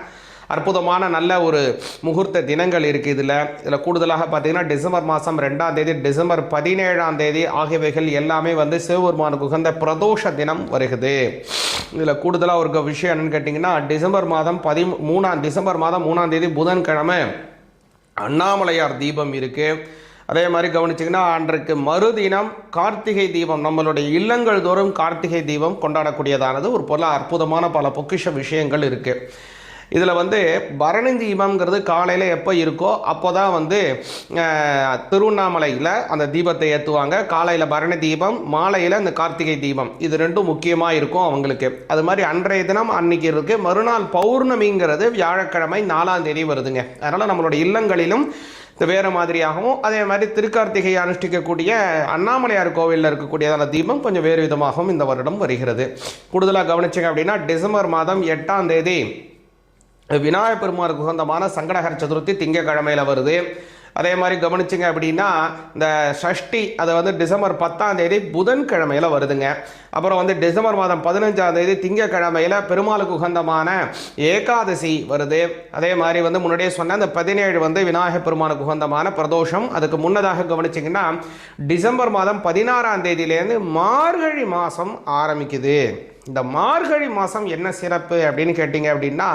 அற்புதமான நல்ல ஒரு முகூர்த்த தினங்கள் இருக்குது. இதில் கூடுதலாக பார்த்திங்கன்னா டிசம்பர் மாதம் 2ஆம் தேதி, டிசம்பர் 17ஆம் தேதி ஆகியவைகள் எல்லாமே சிவபெருமானுக்கு உகந்த பிரதோஷ தினம் வருகிறது. இதில் கூடுதலாக ஒரு விஷயம் என்னன்னு கேட்டிங்கன்னா, டிசம்பர் மாதம் 3ஆம் தேதி புதன்கிழமை அண்ணாமலையார் தீபம் இருக்குது. அதே மாதிரி கவனிச்சிங்கன்னா அன்றைக்கு மறுதினம் கார்த்திகை தீபம், நம்மளுடைய இல்லங்கள் தோறும் கார்த்திகை தீபம் கொண்டாடக்கூடியதானது ஒரு பல அற்புதமான பல பொக்கிஷ விஷயங்கள் இருக்குது. இதில் பரணி தீபம்ங்கிறது காலையில் எப்போ இருக்கோ அப்போ தான் திருவண்ணாமலையில் அந்த தீபத்தை ஏற்றுவாங்க. காலையில் பரணி தீபம், மாலையில் இந்த கார்த்திகை தீபம், இது ரெண்டும் முக்கியமாக இருக்கும் அவங்களுக்கு. அது மாதிரி அன்றைய தினம் அன்னைக்கு இருக்குது. மறுநாள் பௌர்ணமிங்கிறது வியாழக்கிழமை 4ஆம் தேதி வருதுங்க. அதனால் நம்மளுடைய இல்லங்களிலும் வேறு மாதிரியாகவும், அதே மாதிரி திருக்கார்த்திகையை அனுஷ்டிக்கக்கூடிய அண்ணாமலையார் கோவிலில் இருக்கக்கூடியதான தீபம் கொஞ்சம் வேறு விதமாகவும் இந்த வருடம் வருகிறது. கூடுதலாக கவனிச்சிங்க அப்படின்னா டிசம்பர் மாதம் 8ஆம் தேதி விநாயகர் பெருமானுக்கு உகந்தமான சங்கடஹர சதுர்த்தி திங்கக்கிழமையில் வருது. அதே மாதிரி கவனிச்சிங்க அப்படின்னா இந்த சஷ்டி அது டிசம்பர் 10ஆம் தேதி புதன்கிழமையில் வருதுங்க. அப்புறம் டிசம்பர் மாதம் 15ஆம் தேதி திங்கக்கிழமையில் பெருமாளுக்கு உகந்தமான ஏகாதசி வருது. அதே மாதிரி முன்னாடியே சொன்ன இந்த 17 விநாயகர் பெருமானுக்கு உகந்தமான பிரதோஷம். அதுக்கு முன்னதாக கவனிச்சிங்கன்னா டிசம்பர் மாதம் 16ஆம் தேதியிலேருந்து மார்கழி மாதம் ஆரம்பிக்குது. இந்த மார்கழி மாதம் என்ன சிறப்பு அப்படின்னு கேட்டிங்க அப்படின்னா,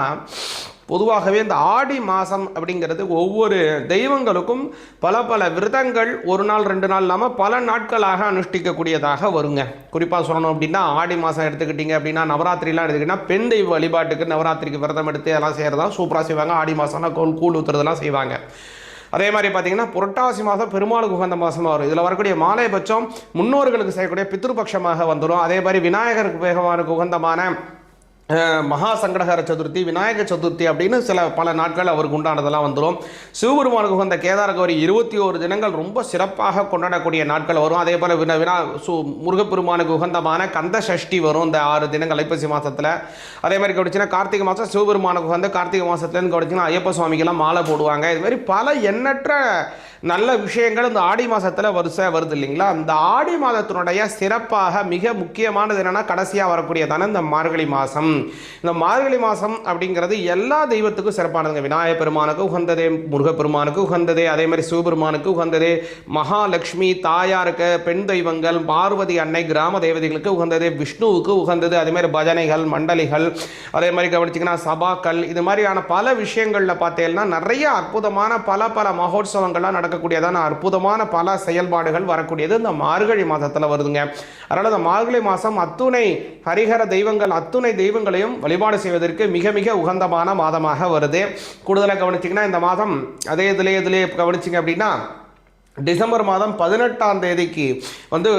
பொதுவாகவே இந்த ஆடி மாதம் அப்படிங்கிறது ஒவ்வொரு தெய்வங்களுக்கும் பல விரதங்கள் ஒரு நாள் 2 நாள் இல்லாமல் பல நாட்களாக அனுஷ்டிக்கக்கூடியதாக வருங்க. குறிப்பாக சொல்லணும் அப்படின்னா ஆடி மாதம் எடுத்துக்கிட்டிங்க அப்படின்னா நவராத்திரிலாம் எடுத்துக்கிட்டிங்கன்னா பெண் தெய்வ வழிபாட்டுக்கு நவராத்திரிக்கு விரதம் எடுத்து அதெல்லாம் செய்கிறதா சூப்பராக செய்வாங்க. ஆடி மாதம்னா கூழ் ஊற்றுறதெல்லாம் செய்வாங்க. அதே மாதிரி பார்த்திங்கன்னா புரட்டாசி மாதம் பெருமாளுக்கு உகந்த மாதமாக வரும். இதில் வரக்கூடிய மாலைபட்சம் முன்னோர்களுக்கு செய்யக்கூடிய பித்ருபட்சமாக வந்துடும். அதே மாதிரி விநாயகருக்கு பெருமானுக்கு உகந்தமான மகா சங்கடஹர சதுர்த்தி, விநாயகர் சதுர்த்தி அப்படின்னு பல நாட்கள் அவருக்கு உண்டானதெல்லாம் வந்துடும். சிவபெருமானுக்கு உகந்த கேதார கௌரி 21 தினங்கள் ரொம்ப சிறப்பாக கொண்டாடக்கூடிய நாட்கள் வரும். அதே போல் முருகப்பெருமானுக்கு உகந்தமான கந்த சஷ்டி வரும் இந்த 6 தினங்கள் ஐப்பசி மாதத்தில். அதே மாதிரி கவனிச்சின்னா கார்த்திகை மாதம் சிவபெருமானுக்கு உகந்த கார்த்திகை மாதத்துலேருந்து கவனிச்சிங்கன்னா ஐயப்ப சுவாமிக்கெல்லாம் மாலை போடுவாங்க. இது மாதிரி பல எண்ணற்ற நல்ல விஷயங்கள் இந்த ஆடி மாதத்தில் வருது இல்லைங்களா. இந்த ஆடி மாதத்தினுடைய சிறப்பாக மிக முக்கியமானது என்னென்னா கடைசியாக வரக்கூடியதான இந்த மார்கழி மாதம். இந்த மார்கழி மாதம் அப்படிங்கிறது எல்லா தெய்வத்துக்கும் சிறப்பானதுங்க. விநாயகர் பெருமானுக்கு உகந்ததே, முருகப்பெருமானுக்கு உகந்ததே, அதே மாதிரி சிவபெருமானுக்கு உகந்ததே, மகாலட்சுமி தாயாருக்கு, பெண் தெய்வங்கள், பார்வதி அன்னை கிராம தேவதைகளுக்கு உகந்தது, விஷ்ணுவுக்கு உகந்தது, அதே மாதிரி பஜனைகள், மண்டலிகள், அதே மாதிரி கவனிச்சிங்கன்னா சபாக்கள், இது மாதிரியான பல விஷயங்களில் பார்த்தீங்கன்னா நிறைய அற்புதமான பல மகோத்சவங்கள்லாம் நடக்கக்கூடியதான அற்புதமான பல செயல்பாடுகள் வரக்கூடியது இந்த மார்கழி மாதத்தில் வருதுங்க. அதனால் இந்த மார்கழி மாதம் அத்துணை ஹரிஹர தெய்வங்கள் அத்துணை தெய்வங்களையும் வழிபாடு செய்வதற்கு மிக மிக உகந்தமான மாதமாக வருது. கூடுதலாக கவனிச்சிங்கன்னா இந்த மாதம் அதே இதிலே கவனிச்சிங்க அப்படின்னா டிசம்பர் மாதம் 18ஆம் தேதிக்கு வந்து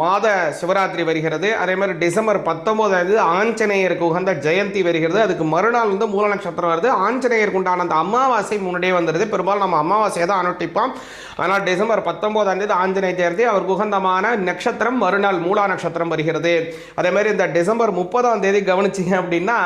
மாத சிவராத்திரி வருகிறது. அதே மாதிரி டிசம்பர் 19ஆம் தேதி ஆஞ்சநேயருக்கு உகந்த ஜெயந்தி வருகிறது. அதுக்கு மறுநாள் வந்து மூல நட்சத்திரம் வருது. ஆஞ்சநேயருக்கு உண்டான அந்த அமாவாசை முன்னாடியே வந்துடுது. பெரும்பாலும் நம்ம அமாவாசையை தான் அனுஷ்டிப்போம். ஆனால் டிசம்பர் 19ஆம் தேதி ஆஞ்சநேய ஜெயந்தி, அவருக்கு உகந்தமான நட்சத்திரம் மறுநாள் மூலா நட்சத்திரம் வருகிறது. அதே மாதிரி இந்த டிசம்பர் 30ஆம் தேதி கவனிச்சிங்க அப்படின்னா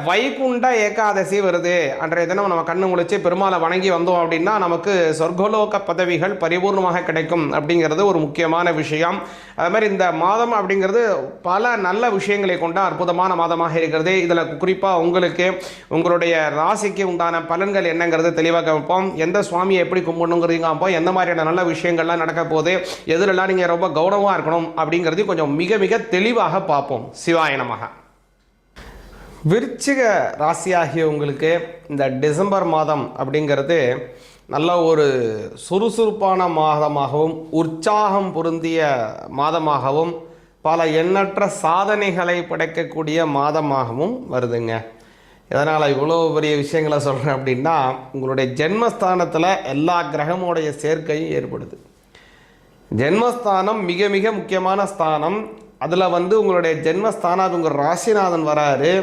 வைகுண்ட ஏகாதசி வருது. அன்றைய தினம் நம்ம கண்ணு முழிச்சு பெருமாளை வணங்கி வந்தோம் அப்படின்னா நமக்கு சொர்க்கலோக பதவிகள் பரிபூர்ணமாக கிடைக்கும் அப்படிங்கிறது ஒரு முக்கியமான விஷயம். அது மாதிரி இந்த மாதம் அப்படிங்கிறது பல நல்ல விஷயங்களை கொண்ட அற்புதமான மாதமாக இருக்கிறது. இதில் குறிப்பாக உங்களுக்கு உங்களுடைய ராசிக்கு உண்டான பலன்கள் என்னங்கிறது தெளிவாக வைப்போம். எந்த சுவாமியை எப்படி கும்பிடணுங்கிறீங்க அப்போ எந்த மாதிரியான நல்ல விஷயங்கள்லாம் நடக்க போகுது, எதிரெல்லாம் நீங்கள் ரொம்ப கவனமாக இருக்கணும் அப்படிங்கிறது கொஞ்சம் மிக மிக தெளிவாக பார்ப்போம். சிவாய நமக. விருச்சிக ராசியாகிய உங்களுக்கு இந்த டிசம்பர் மாதம் அப்படிங்கிறது நல்ல ஒரு சுறுசுறுப்பான மாதமாகவும் உற்சாகம் பொருந்திய மாதமாகவும் பல எண்ணற்ற சாதனைகளை படைக்கக்கூடிய மாதமாகவும் வருதுங்க. எதனால் இவ்வளோ பெரிய விஷயங்களை சொல்கிறேன் அப்படின்னா உங்களுடைய ஜென்மஸ்தானத்தில் எல்லா கிரகமுடைய சேர்க்கையும் ஏற்படுது. ஜென்மஸ்தானம் மிக மிக முக்கியமான ஸ்தானம். அதில் வந்து உங்களுடைய ஜென்மஸ்தானம் உங்கள் ராசிநாதன் வராரு.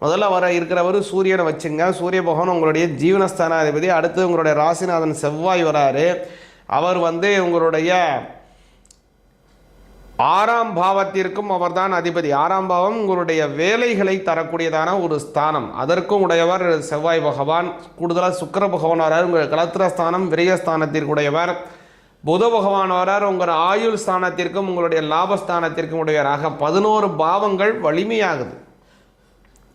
முதல்ல இருக்கிறவர் சூரியனை வச்சுங்க. சூரிய பகவான் உங்களுடைய ஜீவனஸ்தானாதிபதி. அடுத்து உங்களுடைய ராசிநாதன் செவ்வாய் வராரு. அவர் வந்து உங்களுடைய 6ஆம் பாவத்திற்கும் அவர் தான் அதிபதி. 6ஆம் பாவம் உங்களுடைய வேலைகளை தரக்கூடியதான ஒரு ஸ்தானம். அதற்கும் உடையவர் செவ்வாய் பகவான். கூடுதலாக சுக்கிர பகவான் வரார் உங்கள் களத்திரஸ்தானம் விரயஸ்தானத்திற்குடையவர். புத பகவான் வரார் உங்கள் ஆயுள் ஸ்தானத்திற்கும் உங்களுடைய லாபஸ்தானத்திற்கும் உடையவராக 11 பாவங்கள் வலிமையாகுது.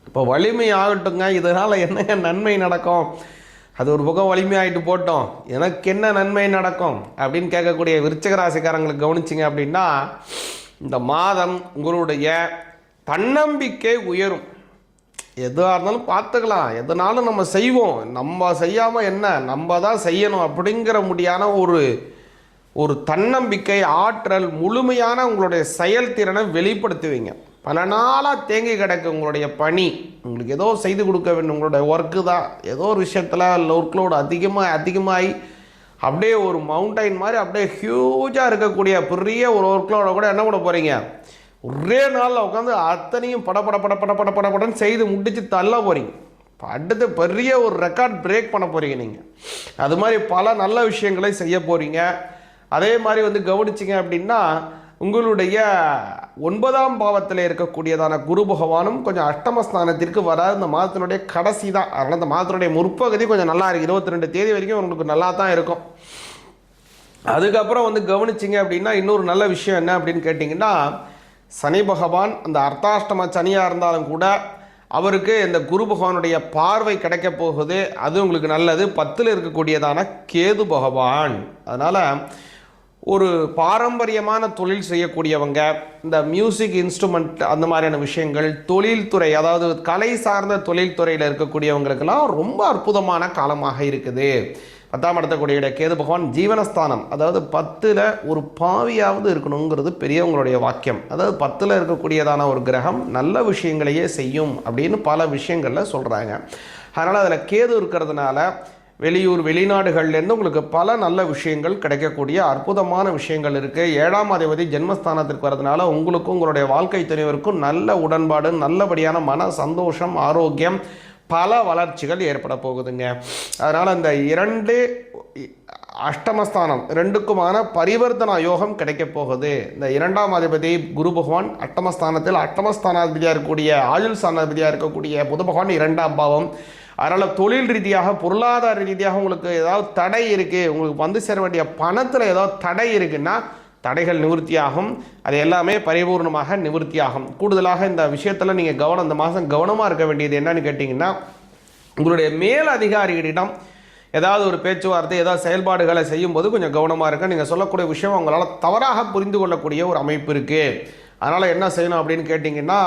இப்போ வலிமை ஆகட்டுங்க. இதனால் என்ன நன்மை நடக்கும், அது ஒரு பக்கம் வலிமையாகிட்டு போட்டோம், எனக்கு என்ன நன்மை நடக்கும் அப்படின்னு கேட்கக்கூடிய விருச்சிக ராசிக்காரங்களுக்கு கவனிச்சிங்க அப்படின்னா இந்த மாதம் உங்களுடைய தன்னம்பிக்கை உயரும். எதுவாக இருந்தாலும் பார்த்துக்கலாம், எதுனாலும் நம்ம செய்வோம், நம்ம செய்யாமல் என்ன நம்ம தான் செய்யணும் அப்படிங்கிற முடியான ஒரு தன்னம்பிக்கை ஆற்றல் முழுமையான உங்களுடைய செயல்திறனை வெளிப்படுத்துவீங்க. பல நாளாக தேங்கி கிடக்கு உங்களுடைய பணி, உங்களுக்கு ஏதோ செய்து கொடுக்க வேண்டும். உங்களுடைய ஒர்க்கு தான் ஏதோ ஒரு விஷயத்தில் ஒர்க்லோடு அதிகமாகி அப்படியே ஒரு மவுண்டைன் மாதிரி அப்படியே ஹியூஜாக இருக்கக்கூடிய பெரிய ஒரு ஒர்க்லோட கூட என்ன பண்ண போகிறீங்க, ஒரே நாளில் உட்காந்து அத்தனையும் படன்னு செய்து முடித்து தள்ள போகிறீங்க. அடுத்து பெரிய ஒரு ரெக்கார்ட் பிரேக் பண்ண போகிறீங்க நீங்கள். அது மாதிரி பல நல்ல விஷயங்களை செய்ய போகிறீங்க. அதே மாதிரி வந்து கவனிச்சிங்க அப்படின்னா உங்களுடைய 9ஆம் பாவத்தில் இருக்கக்கூடியதான குரு பகவானும் கொஞ்சம் அஷ்டமஸ்தானத்திற்கு வராது. இந்த மாதத்தினுடைய கடைசி தான். அதனால் இந்த மாதத்தினுடைய முற்பகுதி கொஞ்சம் நல்லா இருக்குது. 22 தேதி வரைக்கும் உங்களுக்கு நல்லா தான் இருக்கும். அதுக்கப்புறம் வந்து கவனிச்சிங்க அப்படின்னா இன்னொரு நல்ல விஷயம் என்ன அப்படின்னு கேட்டிங்கன்னா சனி பகவான் அந்த அர்த்தாஷ்டம சனியாக இருந்தாலும் கூட அவருக்கு இந்த குரு பகவானுடைய பார்வை கிடைக்க போகுது. அது உங்களுக்கு நல்லது. 10ல் இருக்கக்கூடியதான கேது பகவான். அதனால் ஒரு பாரம்பரியமான தொழில் செய்யக்கூடியவங்க, இந்த மியூசிக் இன்ஸ்ட்ருமெண்ட் அந்த மாதிரியான விஷயங்கள், தொழில்துறை அதாவது கலை சார்ந்த தொழில்துறையில் இருக்கக்கூடியவங்களுக்கெல்லாம் ரொம்ப அற்புதமான காலமாக இருக்குது. 10ஆம் இடத்துக்குடைய கேது பகவான் ஜீவனஸ்தானம், அதாவது 10ல் ஒரு பாவியாவது இருக்கணுங்கிறது பெரியவங்களுடைய வாக்கியம். அதாவது 10ல் இருக்கக்கூடியதான ஒரு கிரகம் நல்ல விஷயங்களையே செய்யும் அப்படின்னு பல விஷயங்களில் சொல்கிறாங்க. அதனால் அதில் கேது இருக்கிறதுனால வெளியூர் வெளிநாடுகள்லேருந்து உங்களுக்கு பல நல்ல விஷயங்கள் கிடைக்கக்கூடிய அற்புதமான விஷயங்கள் இருக்குது. 7ஆம் அதிபதி ஜென்மஸ்தானத்திற்கு வரதுனால உங்களுக்கும் உங்களுடைய வாழ்க்கை துணைவருக்கும் நல்ல உடன்பாடு, நல்லபடியான மன சந்தோஷம், ஆரோக்கியம், பல வளர்ச்சிகள் ஏற்பட போகுதுங்க. அதனால் அந்த 2 அஷ்டமஸ்தானம் 2க்குமான பரிவர்த்தனா யோகம் கிடைக்க போகுது. இந்த 2ஆம் அதிபதி குரு பகவான் அஷ்டமஸ்தானத்தில் அஷ்டமஸ்தானாதிபதியாக இருக்கக்கூடிய ஆயுள் ஸ்தானாதிபதியாக இருக்கக்கூடிய புத பகவான் 2ஆம் பாவம். அதனால் தொழில் ரீதியாக பொருளாதார ரீதியாக உங்களுக்கு ஏதாவது தடை இருக்குது, உங்களுக்கு வந்து சேர வேண்டிய பணத்தில் ஏதாவது தடை இருக்குன்னா தடைகள் நிவர்த்தியாகும். அது எல்லாமே பரிபூர்ணமாக நிவர்த்தியாகும். கூடுதலாக இந்த விஷயத்தில் நீங்கள் இந்த மாதம் கவனமாக இருக்க வேண்டியது என்னன்னு கேட்டிங்கன்னா உங்களுடைய மேல் அதிகாரிகளிடம் ஏதாவது ஒரு பேச்சுவார்த்தை ஏதாவது செயல்பாடுகளை செய்யும்போது கொஞ்சம் கவனமாக இருக்க. நீங்கள் சொல்லக்கூடிய விஷயம் அவங்களால தவறாக புரிந்து கொள்ளக்கூடிய ஒரு அமைப்பு இருக்குது. அதனால் என்ன செய்யணும் அப்படின்னு கேட்டிங்கன்னா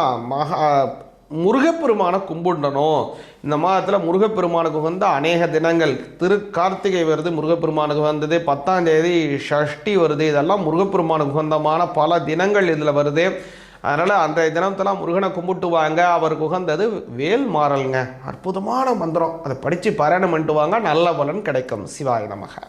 முருகப்பெருமானை கும்பிடணும். இந்த மாதத்தில் முருகப்பெருமானுக்கு வந்து அநேக தினங்கள் கார்த்திகை வருது, முருகப்பெருமானுக்கு வந்தது 10ஆம் தேதி ஷஷ்டி வருது. இதெல்லாம் முருகப்பெருமானுக்கு உகந்தமான பல தினங்கள் இதில் வருது. அதனால் அன்றைய தினத்தெல்லாம் முருகனை கும்பிட்டு வாங்க. அவருக்கு உகந்தது வேல் மாறலுங்க. அற்புதமான மந்திரம், அதை படித்து பாராயணம் பண்ணிட்டு வாங்க, நல்ல பலன் கிடைக்கும். சிவாய நமக.